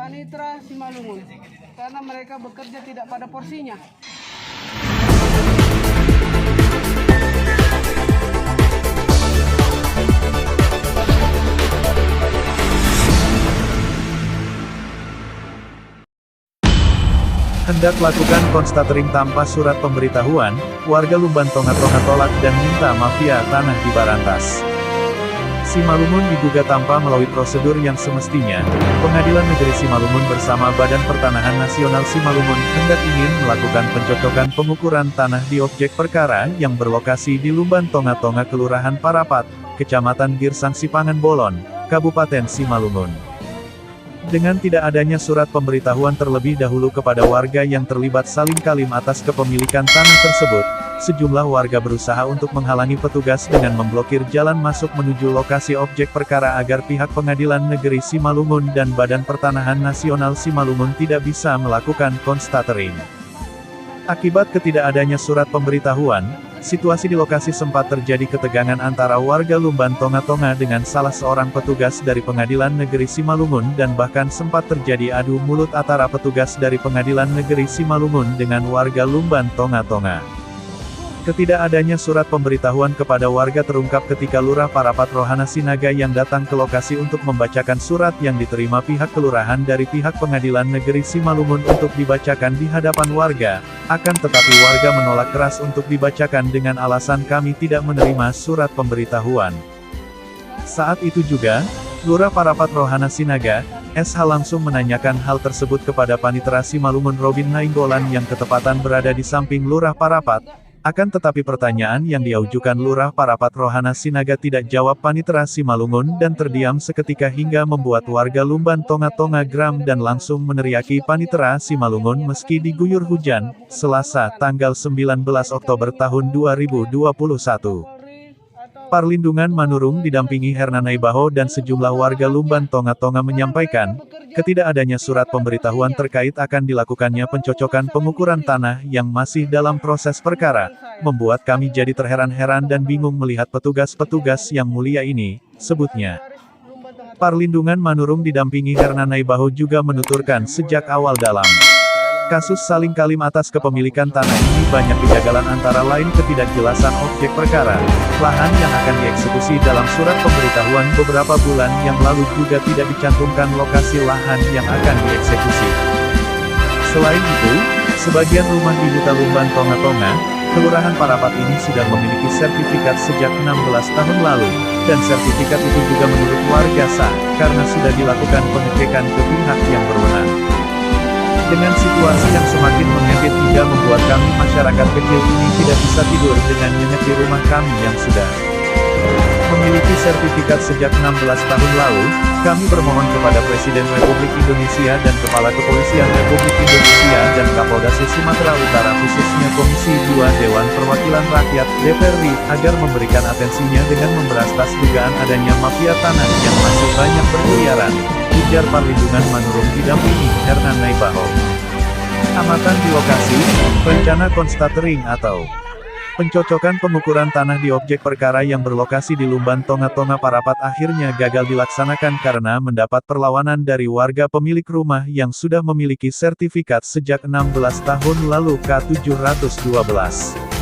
Panitra Simalungun, karena mereka bekerja tidak pada porsinya. Hendak lakukan konstatering tanpa surat pemberitahuan, warga Lumban Tonga-Tonga tolak dan minta mafia tanah dibarantas. Simalungun digugat tanpa melalui prosedur yang semestinya. Pengadilan Negeri Simalungun bersama Badan Pertanahan Nasional Simalungun hendak ingin melakukan pencocokan pengukuran tanah di objek perkara yang berlokasi di Lumban Tonga-Tonga Kelurahan Parapat, Kecamatan Girsang Sipangan Bolon, Kabupaten Simalungun. Dengan tidak adanya surat pemberitahuan terlebih dahulu kepada warga yang terlibat saling kalim atas kepemilikan tanah tersebut, sejumlah warga berusaha untuk menghalangi petugas dengan memblokir jalan masuk menuju lokasi objek perkara agar pihak Pengadilan Negeri Simalungun dan Badan Pertanahan Nasional Simalungun tidak bisa melakukan konstatering. Akibat ketidakadanya surat pemberitahuan, situasi di lokasi sempat terjadi ketegangan antara warga Lumban Tonga-Tonga dengan salah seorang petugas dari Pengadilan Negeri Simalungun dan bahkan sempat terjadi adu mulut antara petugas dari Pengadilan Negeri Simalungun dengan warga Lumban Tonga-Tonga. Ketidakadanya surat pemberitahuan kepada warga terungkap ketika Lurah Parapat Rohana Sinaga yang datang ke lokasi untuk membacakan surat yang diterima pihak kelurahan dari pihak Pengadilan Negeri Simalungun untuk dibacakan di hadapan warga, akan tetapi warga menolak keras untuk dibacakan dengan alasan kami tidak menerima surat pemberitahuan. Saat itu juga, Lurah Parapat Rohana Sinaga, SH langsung menanyakan hal tersebut kepada Panitera Simalungun Robin Nainggolan yang ketepatan berada di samping Lurah Parapat. Akan tetapi pertanyaan yang diajukan Lurah Parapat Rohana Sinaga tidak jawab Panitera Simalungun dan terdiam seketika hingga membuat warga Lumban Tonga-Tonga geram dan langsung meneriaki Panitera Simalungun meski diguyur hujan, Selasa, tanggal 19 Oktober tahun 2021. Parlindungan Manurung didampingi Herna Naibaho dan sejumlah warga Lumban Tonga-Tonga menyampaikan, ketidakadanya surat pemberitahuan terkait akan dilakukannya pencocokan pengukuran tanah yang masih dalam proses perkara, membuat kami jadi terheran-heran dan bingung melihat petugas-petugas yang mulia ini, sebutnya. Parlindungan Manurung didampingi Herna Naibaho juga menuturkan sejak awal dalam kasus saling kalim atas kepemilikan tanah ini banyak kejanggalan antara lain ketidakjelasan objek perkara, lahan yang akan dieksekusi dalam surat pemberitahuan beberapa bulan yang lalu juga tidak dicantumkan lokasi lahan yang akan dieksekusi. Selain itu, sebagian rumah di Huta Lumban Tonga-Tonga, Kelurahan Parapat ini sudah memiliki sertifikat sejak 16 tahun lalu, dan sertifikat itu juga menurut warga sah, karena sudah dilakukan pengecekan ke pihak yang berwenang. Dengan situasi yang semakin menyempit hingga membuat kami masyarakat kecil ini tidak bisa tidur dengan nyenyak di rumah kami yang sudah memiliki sertifikat sejak 16 tahun lalu, kami bermohon kepada Presiden Republik Indonesia dan Kepala Kepolisian Republik Indonesia dan Kapolda Sumatera Utara khususnya Komisi 2 Dewan Perwakilan Rakyat (DPR RI) agar memberikan atensinya dengan memberantas dugaan adanya mafia tanah yang masih banyak berkeliaran, ujar Parlindungan Manurung didampingi Herna Naibaho. Amatan di lokasi, rencana konstatering atau pencocokan pengukuran tanah di objek perkara yang berlokasi di Lumban Tonga-Tonga Parapat akhirnya gagal dilaksanakan karena mendapat perlawanan dari warga pemilik rumah yang sudah memiliki sertifikat sejak 16 tahun lalu K712.